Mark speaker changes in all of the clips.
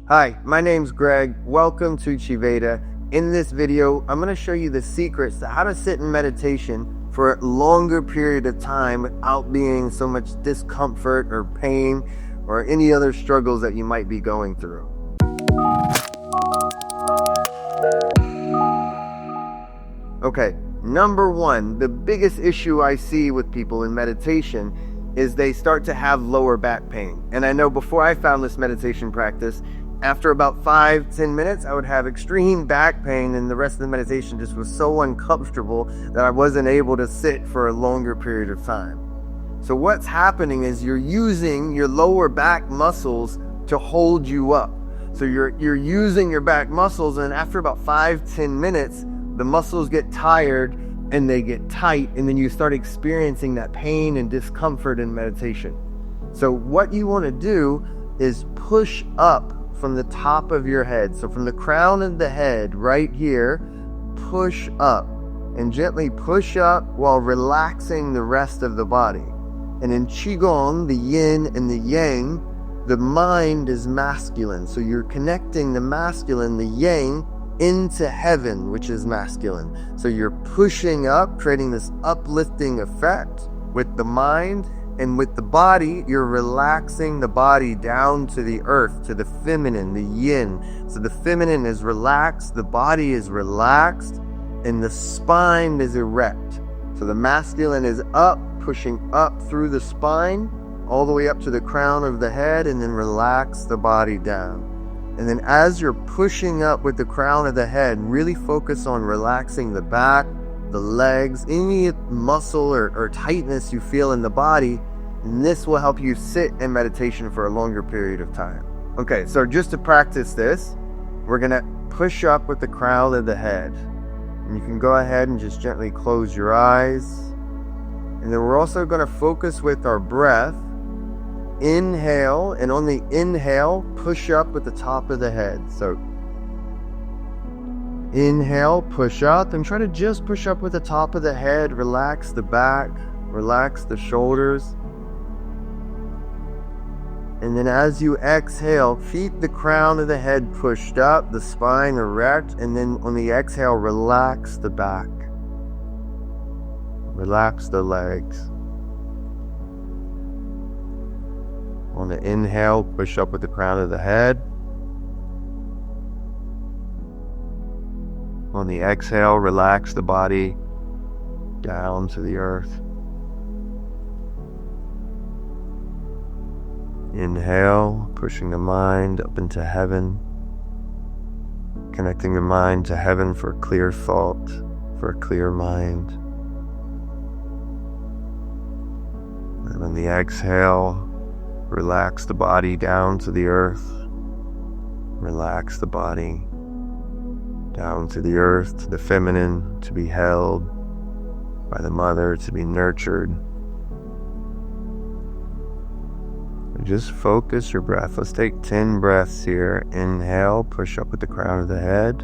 Speaker 1: Hi, my name's Greg. Welcome to Qiveda. In this video, I'm going to show you the secrets to how to sit in meditation for a longer period of time without being so much discomfort or pain or any other struggles that you might be going through. Okay, number one, the biggest issue I see with people in meditation is they start to have lower back pain. And I know before I found this meditation practice, after about 5-10 minutes, I would have extreme back pain, and the rest of the meditation just was so uncomfortable that I wasn't able to sit for a longer period of time. So what's happening is you're using your lower back muscles to hold you up. So you're using your back muscles, and after about 5-10 minutes, the muscles get tired and they get tight, and then you start experiencing that pain and discomfort in meditation. So what you want to do is push up from the top of your head. So from the crown of the head right here, push up and gently push up while relaxing the rest of the body. And in Qigong, the yin and the yang, the mind is masculine. So you're connecting the masculine, the yang, into heaven, which is masculine. So you're pushing up, creating this uplifting effect with the mind. And with the body, you're relaxing the body down to the earth, to the feminine, the yin. So the feminine is relaxed, the body is relaxed, and the spine is erect. So the masculine is up, pushing up through the spine, all the way up to the crown of the head, and then relax the body down. And then as you're pushing up with the crown of the head, really focus on relaxing the back, the legs, any muscle or tightness you feel in the body, and this will help you sit in meditation for a longer period of time. Okay, so just to practice this, we're gonna push up with the crown of the head. And you can go ahead and just gently close your eyes. And then we're also gonna focus with our breath. Inhale, and on the inhale, push up with the top of the head. So inhale, push up, and try to just push up with the top of the head. Relax the back, relax the shoulders. And then as you exhale, keep the crown of the head pushed up, the spine erect, and then on the exhale, relax the back. Relax the legs. On the inhale, push up with the crown of the head. On the exhale, relax the body down to the earth. Inhale, pushing the mind up into heaven, connecting the mind to heaven for clear thought, for a clear mind. And on the exhale, relax the body down to the earth. Relax the body down to the earth, to the feminine, to be held by the mother, to be nurtured. And just focus your breath. Let's take 10 breaths here. Inhale, push up with the crown of the head.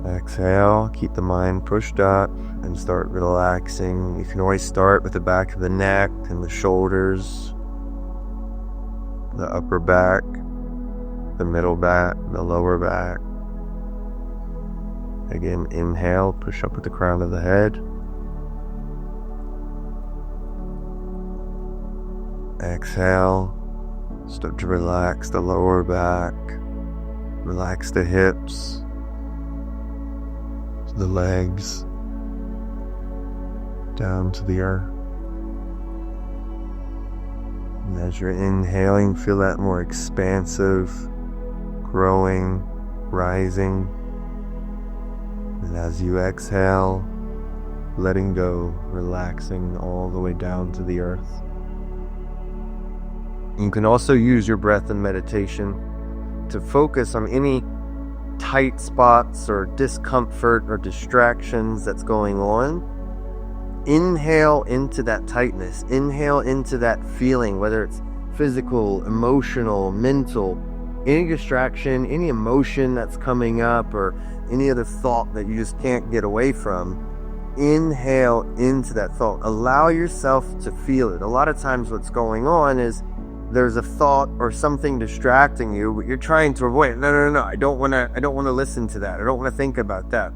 Speaker 1: Exhale, keep the mind pushed up and start relaxing. You can always start with the back of the neck and the shoulders, the upper back, the middle back, the lower back. Again, inhale, push up with the crown of the head. Exhale, start to relax the lower back, relax the hips, the legs, down to the earth. And as you're inhaling, feel that more expansive, growing, rising. And as you exhale, letting go, relaxing all the way down to the earth. You can also use your breath in meditation to focus on any tight spots or discomfort or distractions that's going on. Inhale into that tightness. Inhale into that feeling, whether it's physical, emotional, mental, any distraction, any emotion that's coming up, or any other thought that you just can't get away from. Inhale into that thought. Allow yourself to feel it. A lot of times what's going on is there's a thought or something distracting you, but you're trying to avoid it. No. I don't want to listen to that. I don't want to think about that.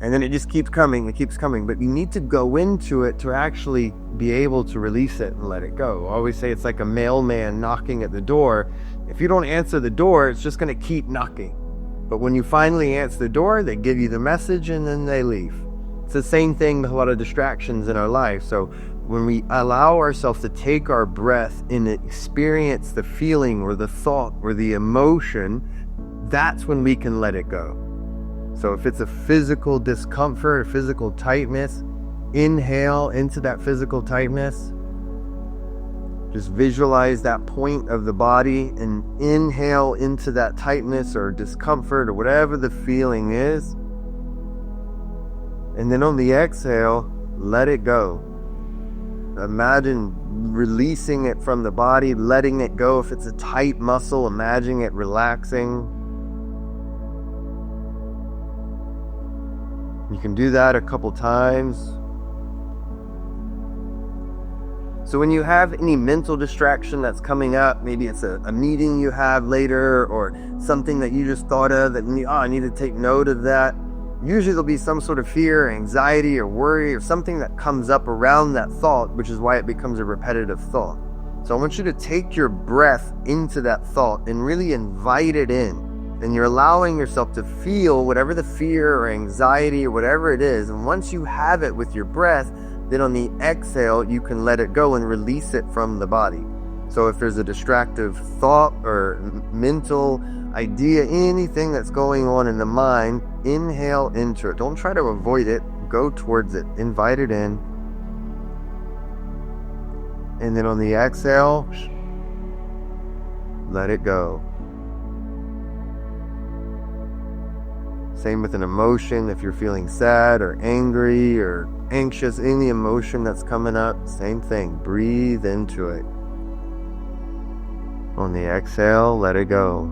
Speaker 1: And then it just keeps coming. It keeps coming. But you need to go into it to actually be able to release it and let it go. I always say it's like a mailman knocking at the door. If you don't answer the door, it's just going to keep knocking. But when you finally answer the door, they give you the message and then they leave. It's the same thing with a lot of distractions in our life. So when we allow ourselves to take our breath and experience the feeling or the thought or the emotion, that's when we can let it go. So if it's a physical discomfort or physical tightness, inhale into that physical tightness. Just visualize that point of the body and inhale into that tightness or discomfort or whatever the feeling is. And then on the exhale, let it go. Imagine releasing it from the body, letting it go. If it's a tight muscle, imagine it relaxing. You can do that a couple times. So when you have any mental distraction that's coming up, maybe it's a meeting you have later or something that you just thought of that I need to take note of that. Usually there'll be some sort of fear, anxiety, or worry or something that comes up around that thought, which is why it becomes a repetitive thought. So I want you to take your breath into that thought and really invite it in. And you're allowing yourself to feel whatever the fear or anxiety or whatever it is. And once you have it with your breath, then on the exhale, you can let it go and release it from the body. So if there's a distractive thought or mental idea, anything that's going on in the mind, inhale into it. Don't try to avoid it. Go towards it. Invite it in. And then on the exhale, let it go. Same with an emotion. If you're feeling sad or angry or anxious, any emotion that's coming up, same thing. Breathe into it. On the exhale, let it go.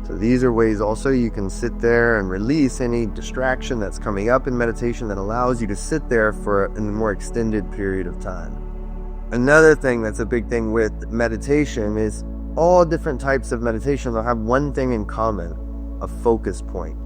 Speaker 1: So these are ways also you can sit there and release any distraction that's coming up in meditation that allows you to sit there for a more extended period of time. Another thing that's a big thing with meditation is all different types of meditation will have one thing in common, a focus point.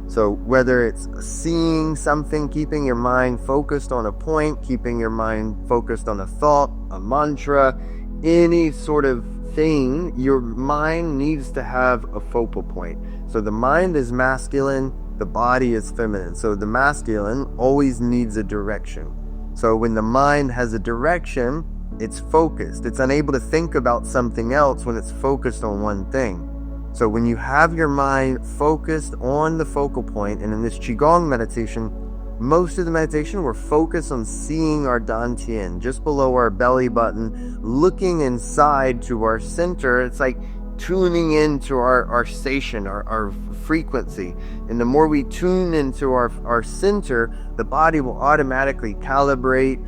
Speaker 1: So whether it's seeing something, keeping your mind focused on a point, keeping your mind focused on a thought, a mantra, any sort of thing, your mind needs to have a focal point. So the mind is masculine, the body is feminine. So the masculine always needs a direction. So when the mind has a direction, it's focused. It's unable to think about something else when it's focused on one thing. So when you have your mind focused on the focal point, and in this Qigong meditation, most of the meditation we're focused on seeing our dantian, just below our belly button, looking inside to our center. It's like tuning into our station, our frequency. And the more we tune into our center, the body will automatically calibrate,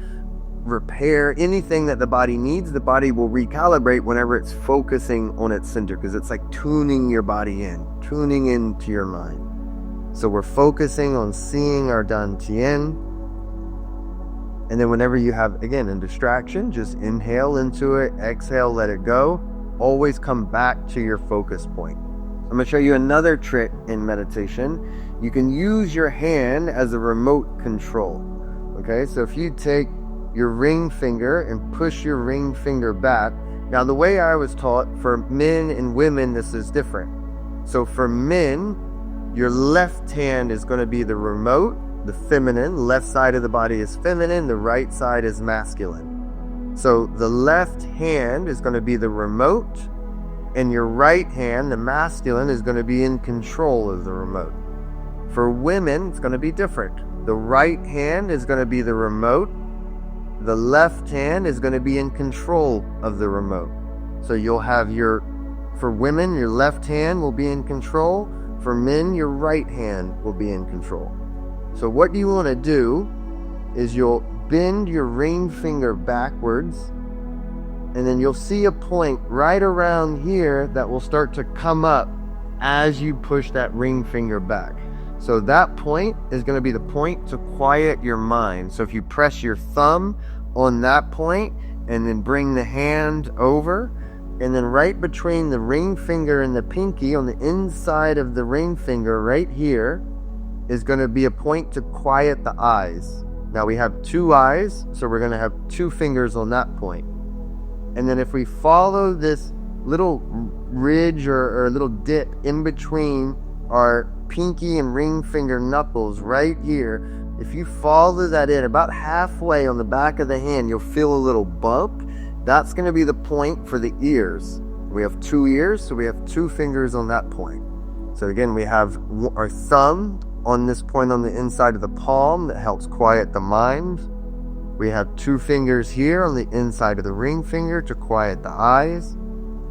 Speaker 1: repair anything that the body needs. The body will recalibrate whenever it's focusing on its center, because it's like tuning your body in, tuning into your mind. So we're focusing on seeing our dantian. And then whenever you have, again, a distraction, just inhale into it, exhale, let it go. Always come back to your focus point. I'm going to show you another trick in meditation. You can use your hand as a remote control. Okay, so if you take your ring finger and push your ring finger back. Now, the way I was taught, for men and women, this is different. So for men, your left hand is going to be the remote, the feminine. Left side of the body is feminine, the right side is masculine. So the left hand is going to be the remote, and your right hand, the masculine, is going to be in control of the remote. For women, it's going to be different. The right hand is going to be the remote. The left hand is going to be in control of the remote. So you'll have for women, your left hand will be in control. For men, your right hand will be in control. So what you want to do is you'll bend your ring finger backwards, and then you'll see a point right around here that will start to come up as you push that ring finger back. So that point is going to be the point to quiet your mind. So if you press your thumb on that point, and then bring the hand over. And then right between the ring finger and the pinky, on the inside of the ring finger right here, is going to be a point to quiet the eyes. Now we have 2 eyes, so we're going to have 2 fingers on that point. And then if we follow this little ridge or little dip in between our pinky and ring finger knuckles right here, if you follow that in about halfway on the back of the hand, you'll feel a little bump. That's going to be the point for the ears. We have 2 ears, so we have 2 fingers on that point. So again, we have our thumb on this point on the inside of the palm that helps quiet the mind. We have 2 fingers here on the inside of the ring finger to quiet the eyes.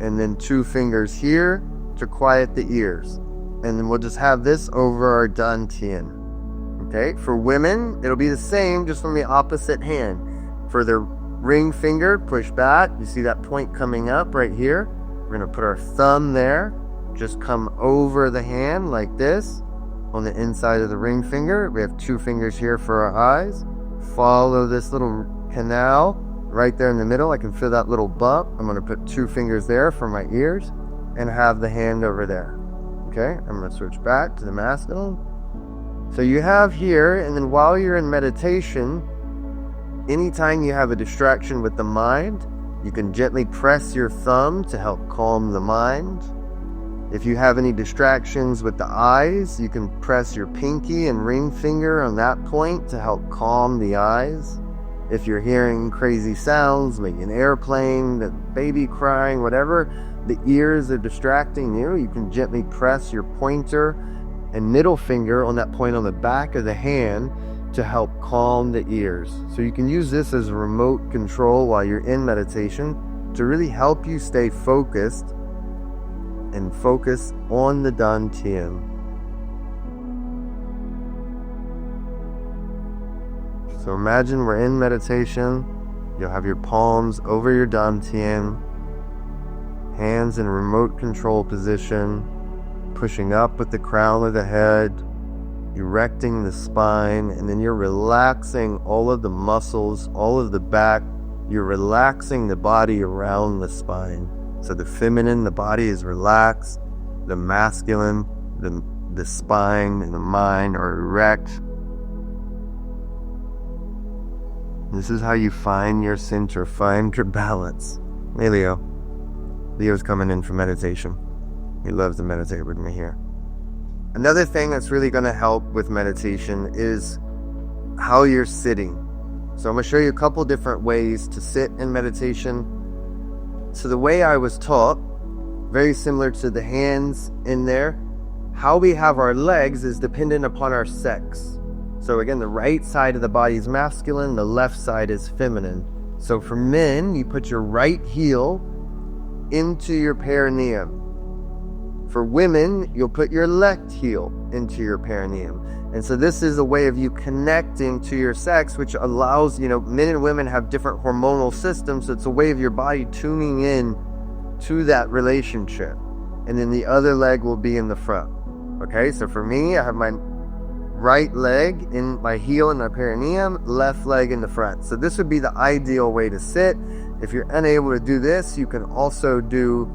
Speaker 1: And then 2 fingers here to quiet the ears. And then we'll just have this over our dantian. Okay, for women, it'll be the same, just from the opposite hand. For the ring finger, push back. You see that point coming up right here? We're going to put our thumb there. Just come over the hand like this. On the inside of the ring finger, we have 2 fingers here for our eyes. Follow this little canal right there in the middle. I can feel that little bump. I'm going to put 2 fingers there for my ears and have the hand over there. Okay, I'm going to switch back to the masculine. So you have here, and then while you're in meditation, anytime you have a distraction with the mind, you can gently press your thumb to help calm the mind. If you have any distractions with the eyes, you can press your pinky and ring finger on that point to help calm the eyes. If you're hearing crazy sounds, maybe an airplane, the baby crying, whatever the ears are distracting you, you can gently press your pointer and middle finger on that point on the back of the hand to help calm the ears. So you can use this as a remote control while you're in meditation to really help you stay focused and focus on the dantian. So imagine we're in meditation. You'll have your palms over your dantian, hands in remote control position, pushing up with the crown of the head, erecting the spine, and then you're relaxing all of the muscles, all of the back. You're relaxing the body around the spine. So the feminine, the body is relaxed. The masculine, the spine and the mind are erect. This is how you find your center, find your balance. Hey, Leo. Leo's coming in for meditation. He loves to meditate with me here. Another thing that's really going to help with meditation is how you're sitting. So I'm going to show you a couple different ways to sit in meditation. So the way I was taught, very similar to the hands in there, how we have our legs is dependent upon our sex. So again, the right side of the body is masculine, the left side is feminine. So for men, you put your right heel into your perineum. For women, you'll put your left heel into your perineum. And so this is a way of you connecting to your sex, which allows, men and women have different hormonal systems. So it's a way of your body tuning in to that relationship. And then the other leg will be in the front. Okay, so for me, I have my right leg in my heel in my perineum, left leg in the front. So this would be the ideal way to sit. If you're unable to do this, you can also do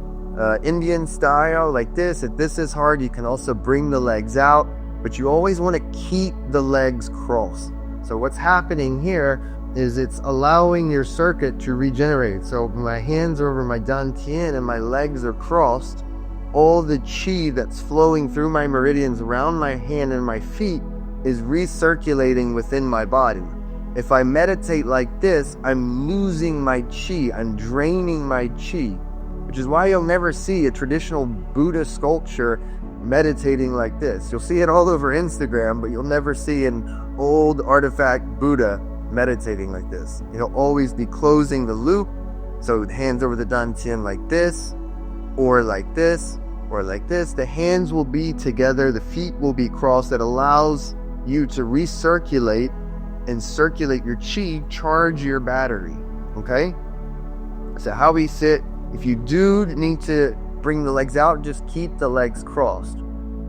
Speaker 1: Indian style like this. If this is hard, you can also bring the legs out, but you always want to keep the legs crossed. So what's happening here is it's allowing your circuit to regenerate. So my hands are over my dantian and my legs are crossed. All the chi that's flowing through my meridians around my hand and my feet is recirculating within my body. If I meditate like this, I'm losing my chi, I'm draining my chi, which is why you'll never see a traditional Buddha sculpture meditating like this. You'll see it all over Instagram, but you'll never see an old artifact Buddha meditating like this. He'll always be closing the loop. So hands over the dantian like this, or like this, or like this. The hands will be together, the feet will be crossed. That allows you to recirculate and circulate your chi, charge your battery. Okay? So how we sit, if you do need to bring the legs out, just keep the legs crossed.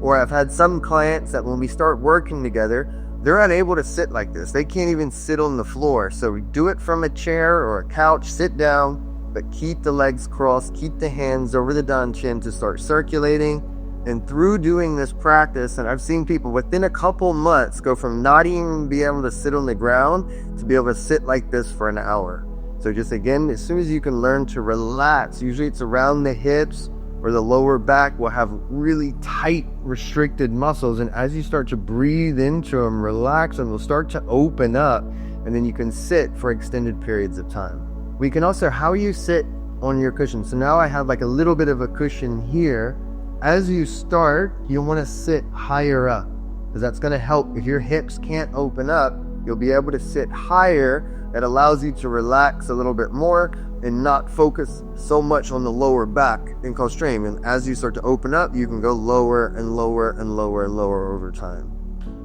Speaker 1: Or I've had some clients that when we start working together, they're unable to sit like this. They can't even sit on the floor. So we do it from a chair or a couch, sit down, but keep the legs crossed, keep the hands over the danchin to start circulating. And through doing this practice, and I've seen people within a couple months go from not even being able to sit on the ground to be able to sit like this for an hour. So just again, as soon as you can learn to relax, usually it's around the hips or the lower back will have really tight, restricted muscles. And as you start to breathe into them, relax them, they'll start to open up. And then you can sit for extended periods of time. We can also, how you sit on your cushion. So now I have like a little bit of a cushion here. As you start, you'll want to sit higher up because that's going to help. If your hips can't open up, you'll be able to sit higher. That allows you to relax a little bit more and not focus so much on the lower back and cause strain. And as you start to open up, you can go lower and lower and lower and lower over time.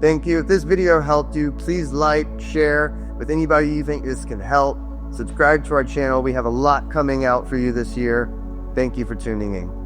Speaker 1: Thank you. If this video helped you, please like, share with anybody you think this can help. Subscribe to our channel. We have a lot coming out for you this year. Thank you for tuning in.